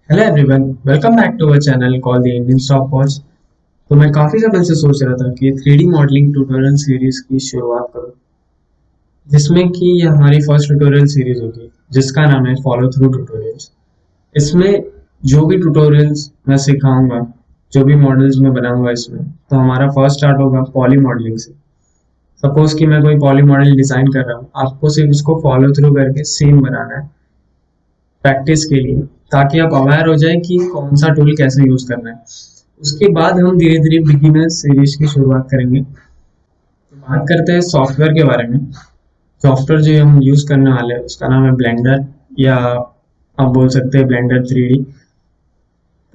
Hello everyone, welcome back to our channel call the Indian stock watch. तो मैं काफ़ी समय से सोच रहा था कि 3D मॉडलिंग ट्यूटोरियल सीरीज की शुरुआत करूं, जिसमें कि ये हमारी फर्स्ट ट्यूटोरियल सीरीज होगी, जिसका नाम है फॉलो थ्रू ट्यूटोरियल्स। इसमें जो भी ट्यूटोरियल्स मैं सिखाऊंगा, जो भी मॉडल्स मैं बनाऊंगा इसमें, तो हमारा फर्स्ट स्टार्ट होगा पॉली मॉडलिंग से। सपोज कि मैं कोई पॉली मॉडल डिज़ाइन कर रहा हूँ, आपको सिर्फ उसको फॉलो थ्रू करके सेम बनाना है प्रैक्टिस के लिए, ताकि आप अवेयर हो जाए कि कौन सा टूल कैसे यूज करना है। उसके बाद हम धीरे धीरे बिगिनर सीरीज की शुरुआत करेंगे। तो बात करते हैं सॉफ्टवेयर के बारे में। सॉफ्टवेयर जो हम यूज करने वाले हैं उसका नाम है ब्लेंडर, या आप बोल सकते हैं ब्लेंडर 3D।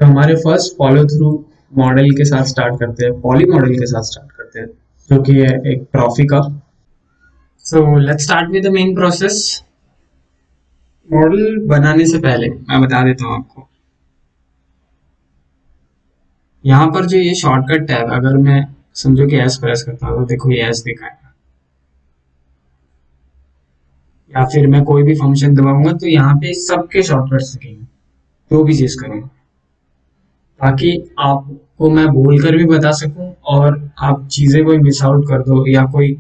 तो हमारे फर्स्ट फॉलो थ्रू मॉडल के साथ स्टार्ट करते हैं, पॉली मॉडल के साथ स्टार्ट करते हैं, जो कि है एक trophy cup. So let's start with the main process. Model बनाने से पहले मैं बता देता हूँ आपको, यहाँ पर जो ये शॉर्टकट टैब, अगर मैं समझो कि एस प्रेस करता हूँ तो देखो ये एस दिखाएगा, या फिर मैं कोई भी फंक्शन दबाऊंगा तो यहाँ पे सबके शॉर्टकट्स दिखेंगे, जो भी चीज करूँ, ताकि आपको मैं बोलकर भी बता सकूं और आप चीजें कोई मिस आउट कर दो या कोई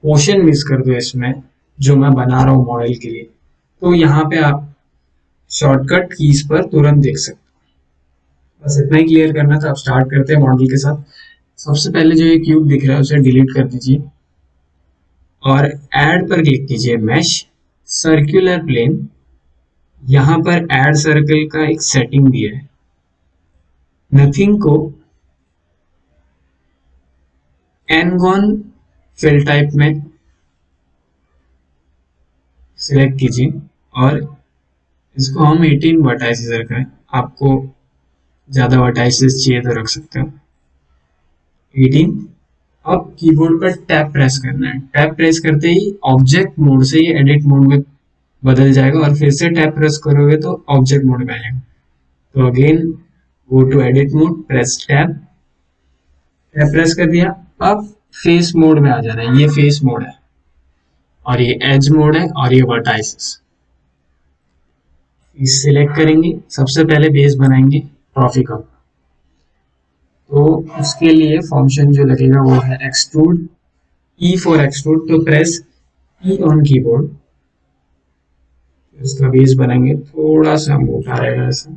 पोर्शन मिस कर दो इसमें जो मैं बना रहा हूँ मॉडल के लिए, तो यहाँ पे आप शॉर्टकट कीज पर तुरंत देख सकते हो। बस इतना ही क्लियर करना था। अब स्टार्ट करते हैं मॉडल के साथ। सबसे पहले जो ये क्यूब दिख रहा है उसे डिलीट कर दीजिए और ऐड पर क्लिक कीजिए, मैश सर्कुलर प्लेन। यहाँ पर ऐड सर्कल का एक सेटिंग दिया है, नथिंग को एनगॉन फिल टाइप में सिलेक्ट कीजिए और इसको हम 18 वर्टाइसेस रखें। आपको ज्यादा वर्टाइसेस चाहिए तो रख सकते हो 18। अब कीबोर्ड पर टैप प्रेस करना है। टैप प्रेस करते ही ऑब्जेक्ट मोड से ये एडिट मोड में बदल जाएगा और फिर से टैप प्रेस करोगे तो ऑब्जेक्ट मोड में आएगा। तो again go to edit mode, press tap, tap press कर दिया। अब फेस मोड में आ जाना है। ये फेस मोड है और ये एज मोड है और ये वर्टाइसेस। इस सिलेक्ट करेंगे, सबसे पहले बेस बनाएंगे ट्रॉफी का। तो उसके लिए फंक्शन जो लगेगा वो है एक्सट्रूड, ई फॉर एक्सट्रूड। तो प्रेस ई ऑन कीबोर्ड, इसका बेस बनाएंगे, थोड़ा सा मोटा रहेगा ऐसा।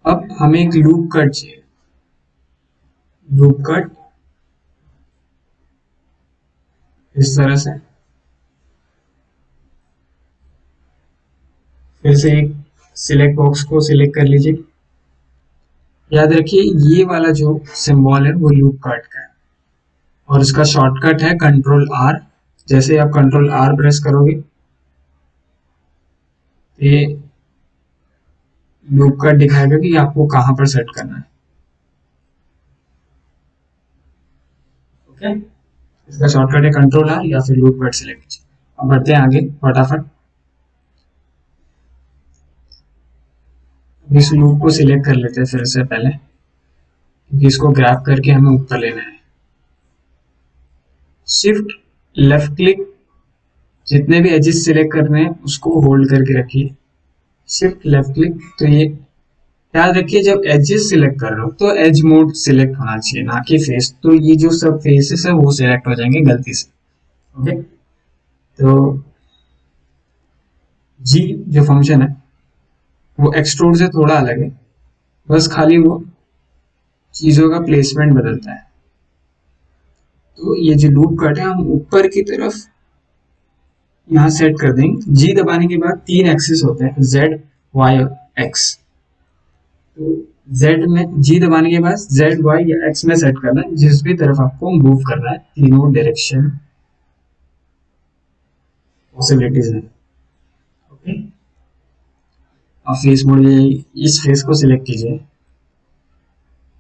अब हमें एक लूप कट चाहिए। लूप कट इस तरह से, फिर से एक सिलेक्ट बॉक्स को सिलेक्ट कर लीजिए। याद रखिए ये वाला जो सिंबल है वो लूप कट का है और इसका शॉर्टकट है कंट्रोल आर। जैसे आप कंट्रोल आर प्रेस करोगे ये लूप कट दिखाएगा कि आपको कहां पर सेट करना है। ओके, इसका शॉर्टकट है कंट्रोल आर या फिर लूप कट सिलेक्ट कीजिए। अब बढ़ते हैं आगे फटाफट। इस लूप को सिलेक्ट कर लेते हैं फिर से पहले, क्योंकि इसको ग्रैब करके हमें ऊपर लेना है। शिफ्ट लेफ्ट क्लिक, जितने भी एजेस सिलेक्ट करने हैं उसको होल्ड करके रखिए। Shift left click. तो ये याद रखिए जब एजेस सिलेक्ट कर रहे हो तो एज मोड सिलेक्ट होना चाहिए, ना कि फेस। तो ये जो सब फेसेस है वो सिलेक्ट हो जाएंगे गलती से। ओके, तो जी जो फंक्शन है वो एक्सट्रूड से थोड़ा अलग है, बस खाली वो चीजों का प्लेसमेंट बदलता है। तो ये जो लूप कट है हम ऊपर की तरफ यहाँ सेट कर देंगे। जी दबाने के बाद तीन एक्सिस होते हैं, जेड वाई और एक्स। तो जेड में जी दबाने के बाद जेड वाई या एक्स में सेट करना है, जिस भी तरफ आपको मूव करना है। तीनों डायरेक्शन पॉसिबिलिटीज है। ओके, अब फेस मोड में इस फेस को सिलेक्ट कीजिए,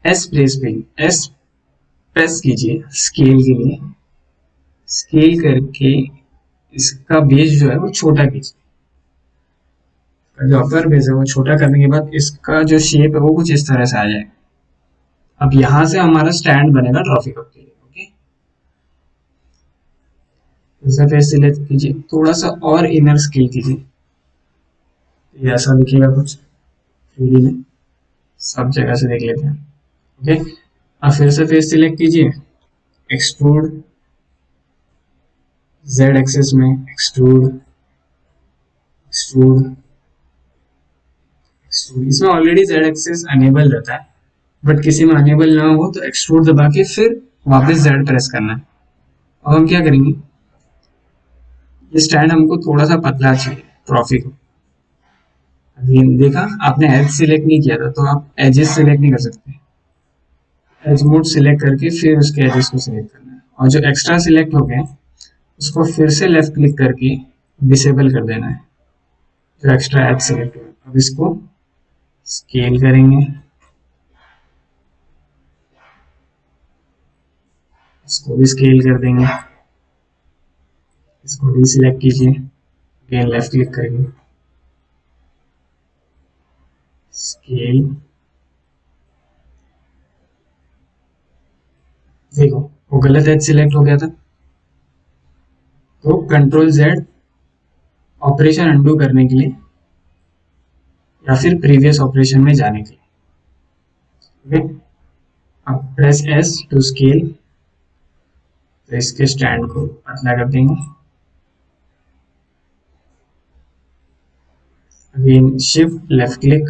एस प्रेस पे एस प्रेस कीजिए स्केल के लिए। स्केल करके इसका बेस जो है वो छोटा कीजिए। जो अपर बेस है वो छोटा करने के बाद इसका जो शेप है वो कुछ इस तरह से आ जाएगा। अब यहां से हमारा स्टैंड बनेगा ट्रॉफी कप के लिए। ओके, फिर से फेस सिलेक्ट कीजिए, थोड़ा सा और इनर स्केल कीजिए, ये ऐसा दिखेगा कुछ 3D में। सब जगह से देख लेते हैं। ओके, अब फिर से फेस सिलेक्ट कीजिए, एक्सट्रूड, जेड एक्सेस में एक्सट्रूड, एक्सट्रूड, एक्सट्रूड। इसमें ऑलरेडी जेड एक्सेस अनेबल रहता है, बट किसी में अनेबल ना हो तो एक्सट्रूड दबा के फिर वापस जेड प्रेस करना है। अब हम क्या करेंगे, ये स्टैंड हमको थोड़ा सा पतला चाहिए ट्रॉफी को। अभी देखा आपने एज सिलेक्ट नहीं किया था, तो आप एजेस सिलेक्ट नहीं कर सकते। एज मोड सिलेक्ट करके फिर उसके एजेस को सिलेक्ट करना है, और जो एक्स्ट्रा सिलेक्ट हो गए उसको फिर से लेफ्ट क्लिक करके डिसेबल कर देना है, जो एक्स्ट्रा एज सिलेक्ट हो। अब इसको स्केल करेंगे, इसको भी स्केल कर देंगे, इसको डी सिलेक्ट कीजिए, अगेन लेफ्ट क्लिक करेंगे, स्केल। देखो वो गलत एज सिलेक्ट हो गया था, तो कंट्रोल जेड ऑपरेशन अंडू करने के लिए या फिर प्रीवियस ऑपरेशन में जाने के लिए। ओके, अब प्रेस एस टू स्केल, तो इसके स्टैंड को पतला कर देंगे। अगेन शिफ्ट लेफ्ट क्लिक,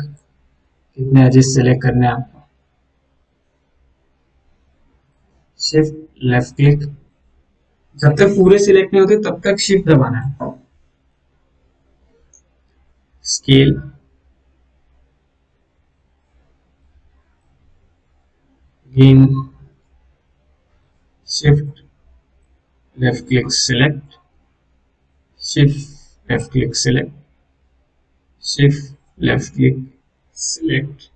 कितने एजेस सेलेक्ट करने हैं आपको, शिफ्ट लेफ्ट क्लिक, जब तक पूरे सिलेक्ट नहीं होते तब तक शिफ्ट दबाना है, scale, again shift left click select, shift left click select, shift left click select.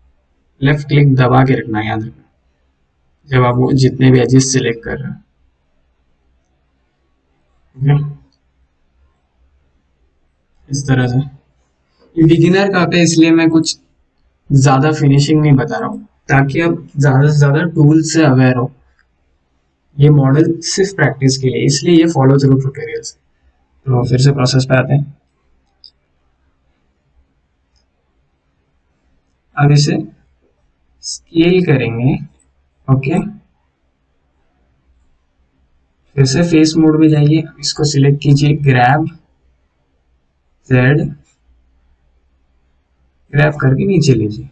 Left click दबा के रखना है, याद रखना जब आप वो जितने भी एजेस सिलेक्ट कर रहे हैं। ओके, इस तरह से। ये बिगिनर का है, इसलिए मैं कुछ ज्यादा फिनिशिंग नहीं बता रहा हूँ, ताकि आप ज्यादा से ज्यादा टूल से अवेयर हो। ये मॉडल सिर्फ प्रैक्टिस के लिए, इसलिए ये फॉलो थ्रू ट्यूटोरियल्स। तो फिर से प्रोसेस पे आते हैं। अब इसे स्केल करेंगे। ओके, फिर से फेस मोड में जाइए, इसको सिलेक्ट कीजिए, ग्रैब जेड, ग्रैब करके नीचे लीजिए,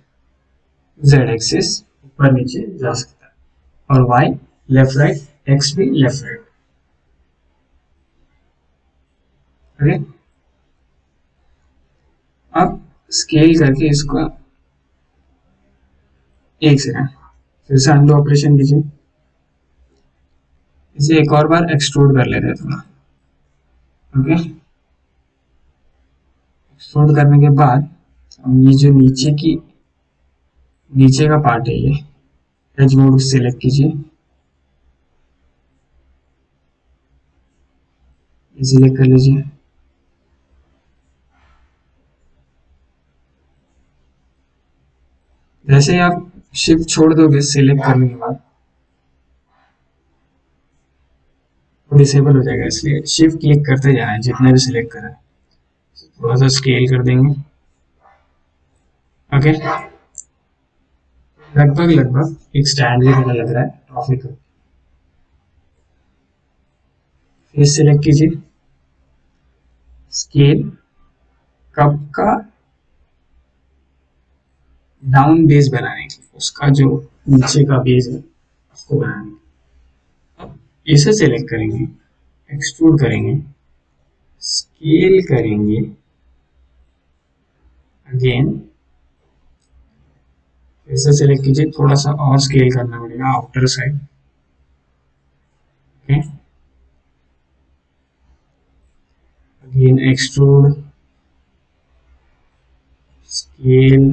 जेड एक्सिस ऊपर नीचे जा सकता है, और वाई लेफ्ट राइट, एक्स भी लेफ्ट राइट। ओके, अब स्केल करके इसको, एक सेकंड, फिर से अंडू ऑपरेशन कीजिए, इसे एक और बार एक्सट्रूड कर लेते हैं थोड़ा। ओके, एक्सट्रूड करने के बाद हम ये जो नीचे का पार्ट है, ये एज मोड सिलेक्ट कीजिए, ये सिलेक्ट कर लीजिए। जैसे ही आप शिफ्ट छोड़ दोगे सिलेक्ट करने के बाद, वो डिसेबल हो जाएगा, इसलिए शिफ्ट क्लिक करते जाना है जितने भी सिलेक्ट करा है। थोड़ा सा स्केल कर देंगे। ओके, लगभग लगभग एक स्टैंड भी पता लग रहा है ट्रॉफी का। फेस सिलेक्ट कीजिए, स्केल, कप का डाउन बेस बनाने के लिए, उसका जो नीचे का बेस है उसको बनाने के लिए। अब इसे सिलेक्ट करेंगे, एक्सट्रूड करेंगे, स्केल करेंगे, अगेन इसे सिलेक्ट कीजिए, थोड़ा सा और स्केल करना पड़ेगा outer side. Okay, again extrude, scale,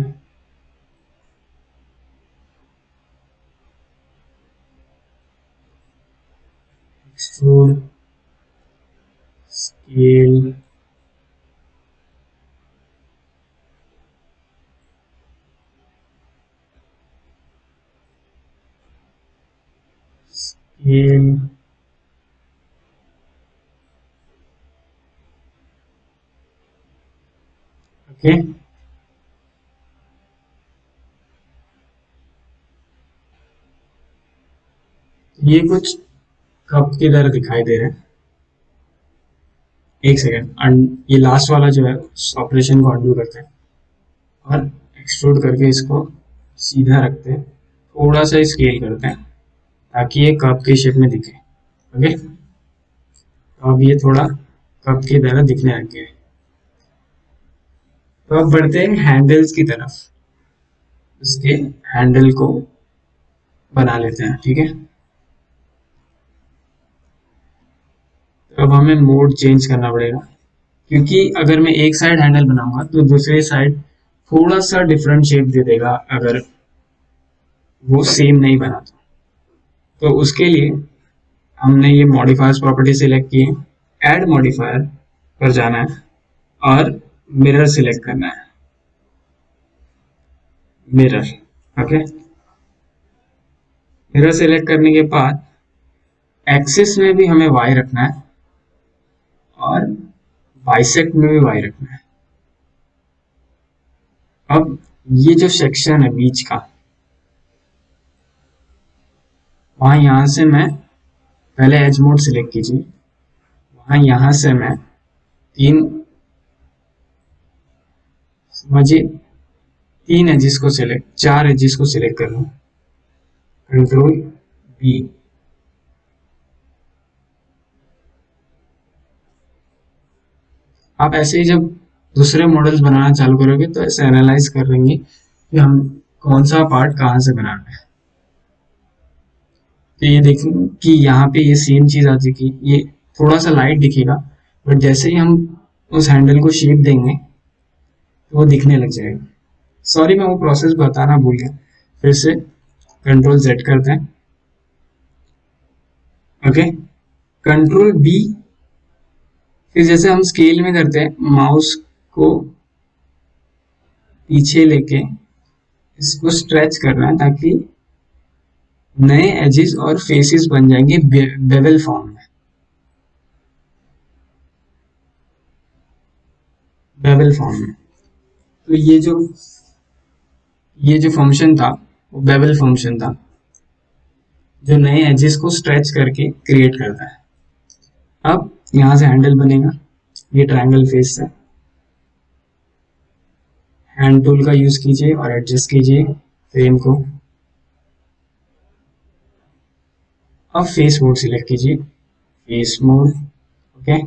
extrude, scale, scale, okay, ये कुछ कप की तरह दिखाई दे रहा है। एक सेकेंड, ये लास्ट वाला जो है उस ऑपरेशन को अंडू करते हैं और एक्सट्रूड करके इसको सीधा रखते हैं, थोड़ा सा स्केल करते हैं ताकि ये कप के शेप में दिखे। ओके, तो अब ये थोड़ा कप की तरह दिखने लग गया है। तो अब बढ़ते हैं हैंडल्स की तरफ, इसके हैंडल को बना लेते हैं। ठीक है, तो अब हमें मोड चेंज करना पड़ेगा, क्योंकि अगर मैं एक साइड हैंडल बनाऊंगा तो दूसरी साइड थोड़ा सा डिफरेंट शेप दे देगा अगर वो सेम नहीं बना तो उसके लिए हमने ये मॉडिफायर्स प्रॉपर्टी सिलेक्ट की है, ऐड मॉडिफायर पर जाना है और मिरर सिलेक्ट करना है, मिरर। ओके, मिरर सिलेक्ट करने के बाद एक्सिस में भी हमें वाई रखना है और बाइसेक्ट में भी वाई रखना है। अब ये जो सेक्शन है बीच का, वहां यहां से मैं पहले एज मोड सिलेक्ट कीजिए, वहां यहां से मैं तीन, समझिए तीन एजिस को सिलेक्ट, चार एजिस को सिलेक्ट कर लूं, कंट्रोल बी। आप ऐसे ही जब दूसरे मॉडल्स बनाना चालू करोगे तो ऐसे एनालाइज कर लेंगे कि हम कौन सा पार्ट कहाँ से बनाना है। तो ये देखें कि यहाँ पे ये सेम चीज आती कि ये थोड़ा सा लाइट दिखेगा, बट जैसे ही हम उस हैंडल को शेप देंगे तो वो दिखने लग जाएगा। सॉरी, मैं वो प्रोसेस बताना भूल गया, फिर से कंट्रोल जेड करते हैं। ओके, कंट्रोल बी, फिर जैसे हम स्केल में करते हैं, माउस को पीछे लेके इसको स्ट्रेच करना है ताकि नए एजेस और फेसेस बन जाएंगे बेवल फॉर्म में, बेवल फॉर्म में। तो ये जो फंक्शन था वो बेवल फंक्शन था जो नए एजेस को स्ट्रेच करके क्रिएट करता है। अब यहां से हैंडल बनेगा, ये ट्रायंगल फेस है, हैंड टूल का यूज कीजिए और एडजस्ट कीजिए फ्रेम को। अब फेस मोड सिलेक्ट कीजिए, face mode. Okay,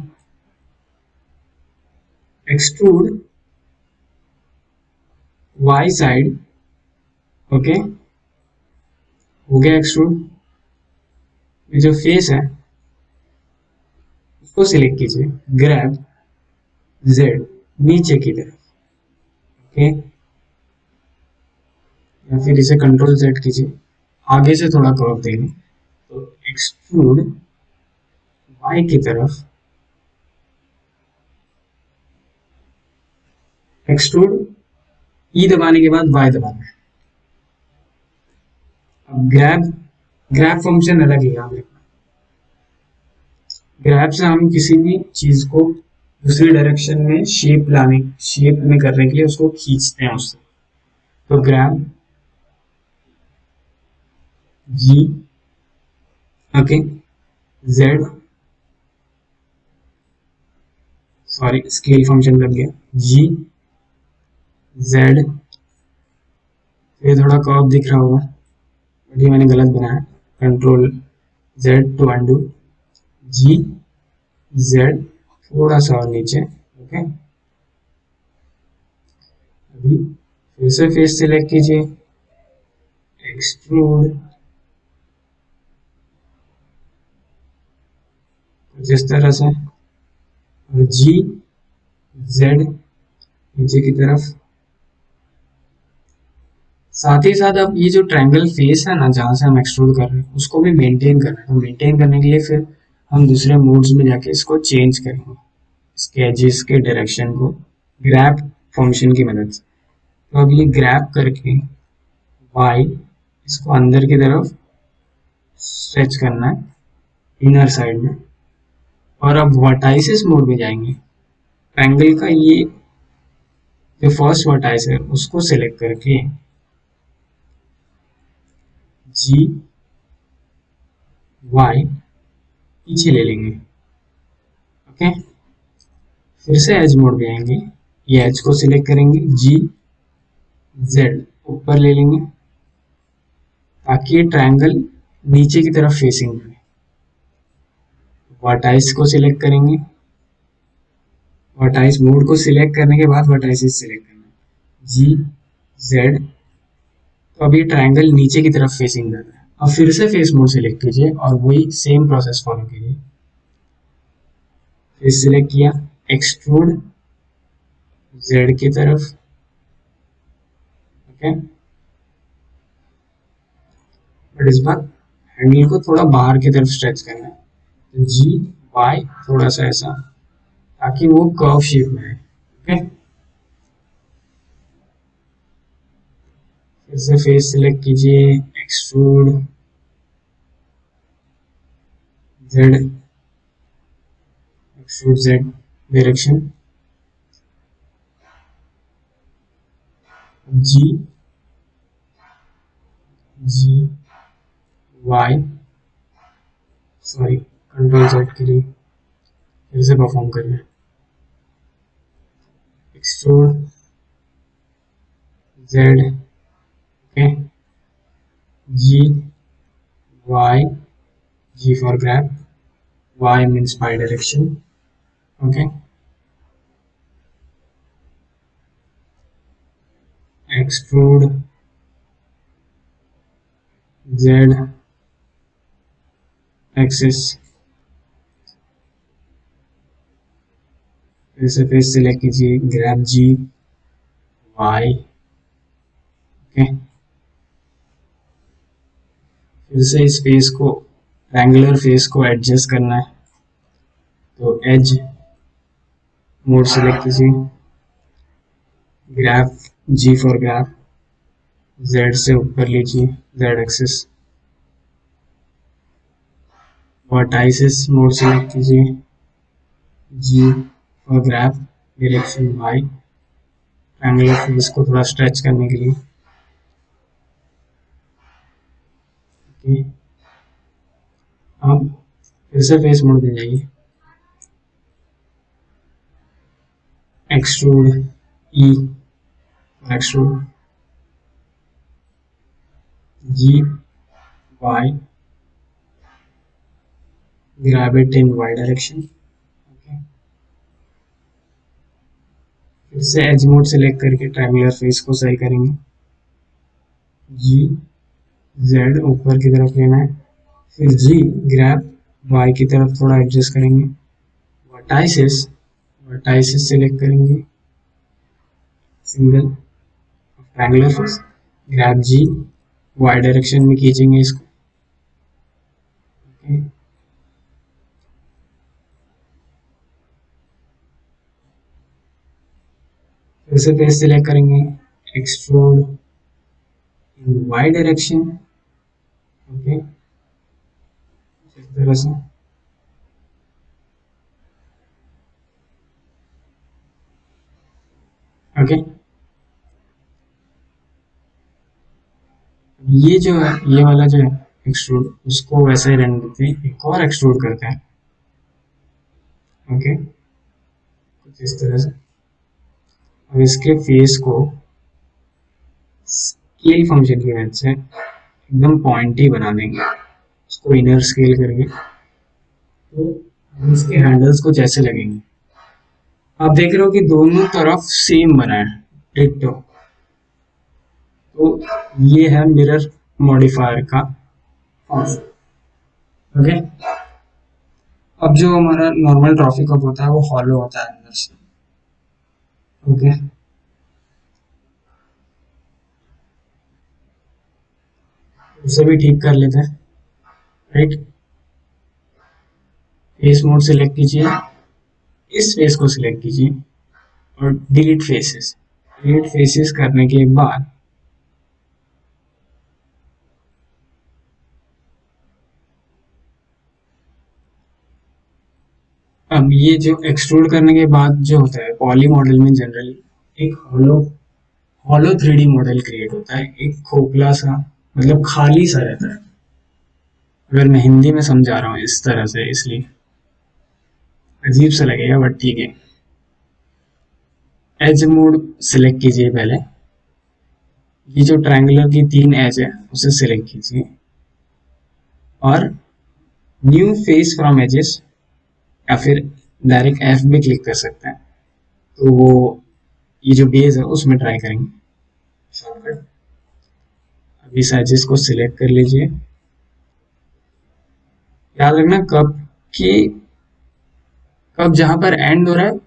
extrude Y side. Okay, हो गया एक्सट्रूड। ये जो फेस है उसको सिलेक्ट कीजिए, ग्रैब जेड नीचे की तरफ। ओके, या फिर इसे कंट्रोल जेड कीजिए, आगे से थोड़ा कर्व देंगे तो एक्सट्रूड वाई की तरफ, एक्सट्रूड ई दबाने के बाद वाई दबाना है। अब ग्रैब, ग्रैब फंक्शन अलग है यहाँ पे। ग्रैब से हम किसी भी चीज को दूसरी डायरेक्शन में शेप में करने के लिए उसको खींचते हैं उससे। तो grab G, okay, Z, sorry scale function लग गया, जी जेड, ये थोड़ा कर्व दिख रहा होगा बट ये मैंने गलत बनाया, control Z to undo, G Z, थोड़ा सा और नीचे। ओके, अभी फिर से फेस सिलेक्ट कीजिए, एक्सट्रूड जिस तरह से, और जी जेड नीचे की तरफ। साथ ही साथ अब ये जो ट्रायंगल फेस है ना जहां से हम एक्सट्रूड कर रहे हैं उसको भी मेंटेन करना है। तो मेंटेन करने के लिए फिर हम दूसरे मोड्स में जाके इसको चेंज करेंगे, इसके एजेस के डायरेक्शन को ग्रैब फंक्शन की मदद से। तो अब ये ग्रैब करके वाई इसको अंदर की तरफ स्ट्रेच करना है इनर साइड में, और अब वर्टाइसिस मोड में जाएंगे। ट्रायंगल का ये जो फर्स्ट वर्टाइस है उसको सिलेक्ट करके जी वाई पीछे ले लेंगे। ओके, फिर से एज मोड में आएंगे, ये एज को सिलेक्ट करेंगे, जी जेड ऊपर ले लेंगे ताकि ये ट्रायंगल नीचे की तरफ फेसिंग रहे। वर्टाइस को सिलेक्ट करेंगे, वर्टाइस मोड को सिलेक्ट करने के बाद वर्टाइसिस सिलेक्ट करना है, जी जेड। तो अब ये ट्रायंगल नीचे की तरफ फेसिंग कर रहा है। अब फिर से फेस मोड सिलेक्ट कीजिए और वही सेम प्रोसेस फॉलो कीजिए। फेस सिलेक्ट किया, एक्सट्रूड जेड की तरफ। ओके, बट इस बार हैंडल को थोड़ा बाहर की तरफ स्ट्रेच करना है, तो जी वाई थोड़ा सा ऐसा ताकि वो कर्व शेप में आए। ओके, फिर से फेस सिलेक्ट कीजिए, extrude Z, extrude Z direction, G G Y, sorry control Z के लिए फिर से परफॉर्म करना है, extrude Z. Okay, G Y, G for grab, Y means by direction. Okay, extrude Z axis, फिर से फेस सिलेक्ट कीजिए, ग्रैब जी वाई। ओके, फिर से इस फेस को ट्रायंगुलर फेस को एडजस्ट करना है, तो एज मोड सिलेक्ट कीजिए, grab G for grab, Z से ऊपर लीजिए Z axis, vertices mode select कीजिए, G for grab direction Y, triangular face को थोड़ा स्ट्रेच करने के लिए। ओके, अब फिर से फेस मोड में जाइए, extrude E, extrude G Y, grab it in y direction। okay, फिर से एज मोड सिलेक्ट करके ट्रायंगुलर फेस को सही करेंगे, जी जेड ऊपर की तरफ लेना है, फिर जी ग्रैब वाई की तरफ थोड़ा एडजस्ट करेंगे, वर्टाइसिस, वर्टाइसिस सिलेक्ट करेंगे, single triangular face, grab G Y direction में खींचेंगे इसको। okay, फिर से फेस सिलेक्ट करेंगे, एक्सट्रूड इन वाई डायरेक्शन। ओके, इस तरह से। ओके, ये जो है, ये वाला जो है एक्सट्रूड, उसको वैसे ही रहने देते हैं, एक और एक्सट्रूड करते हैं। ओके, कुछ इस तरह से। और इसके फेस को स्केल फंक्शन की मदद से एकदम पॉइंटी बना देंगे, उसको इनर स्केल करके, तो हम इसके हैंडल्स को जैसे लगेंगे, आप देख रहे हो कि दोनों तरफ सेम बना है, डिट्टो। तो ये है मिरर मॉडिफायर का फंक्शन। ओके, अब जो हमारा नॉर्मल ट्रॉफी कप होता है वो हॉलो होता है अंदर से। ओके, उसे भी ठीक कर लेते हैं। राइट, फेस मोड सिलेक्ट कीजिए, इस फेस को सिलेक्ट कीजिए और डिलीट फेसेस। डिलीट फेसेस करने के बाद अब ये जो एक्सट्रूड करने के बाद जो होता है पॉली मॉडल में जनरली एक hollow hollow 3D model create होता है, एक खोखला सा, मतलब खाली सा रहता है। अगर मैं हिंदी में समझा रहा हूँ इस तरह से, इसलिए अजीब सा लगेगा बट ठीक है। एज मोड सिलेक्ट कीजिए पहले, ये जो ट्रायंगुलर की 3 एज है उसे सिलेक्ट कीजिए और न्यू फेस फ्रॉम एजेस, या फिर डायरेक्ट एफ भी क्लिक कर सकते हैं। तो वो ये जो बेस है उसमें ट्राई करेंगे शॉर्टकट। अब इस एजेस को सिलेक्ट कर लीजिए। याद रखना कि कब जहां पर एंड हो रहा है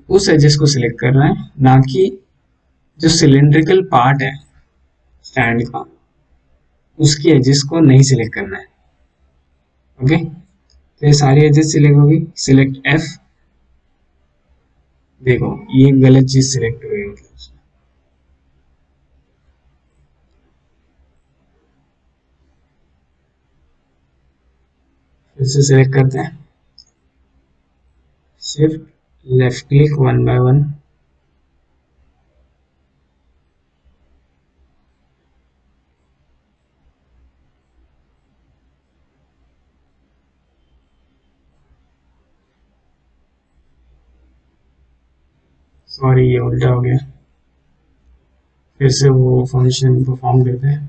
उस एजेस को सिलेक्ट करना है, ना कि जो सिलेंड्रिकल पार्ट है स्टैंड का उसकी एजेस को नहीं सिलेक्ट करना है। ओके, तो ये सारी एजेस सिलेक्ट होगी। Select F. देखो ये गलत चीज सिलेक्ट हुई, मतलब फिर से सिलेक्ट करते हैं, shift left click one by one. Sorry ये उल्टा हो गया, फिर से वो फंक्शन परफॉर्म करते हैं।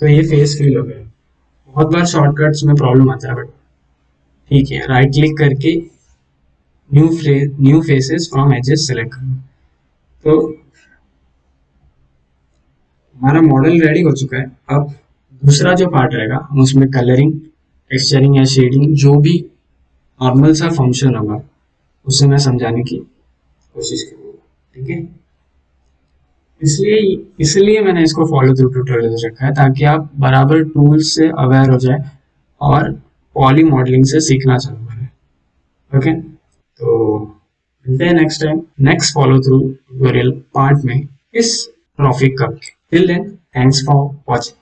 तो ये फेस फिल हो गया। बहुत बार शॉर्टकट्स में प्रॉब्लम आता है बट ठीक है। राइट क्लिक करके new faces from edges select करो। तो हमारा मॉडल रेडी हो चुका है। अब दूसरा जो पार्ट रहेगा हम उसमें कलरिंग, टेक्सचरिंग या शेडिंग, जो भी नॉर्मल सा फंक्शन होगा उसे मैं समझाने की कोशिश करूंगा। ठीक है, इसलिए इसलिए मैंने इसको फॉलो थ्रू ट्यूटोरियल रखा है, ताकि आप बराबर टूल्स से अवेयर हो जाए और पॉली मॉडलिंग से सीखना चालू करें। ओके, तो मिलते हैं next time next follow through tutorial part में इस ट्रॉफिक कप के। Till then thanks for watching.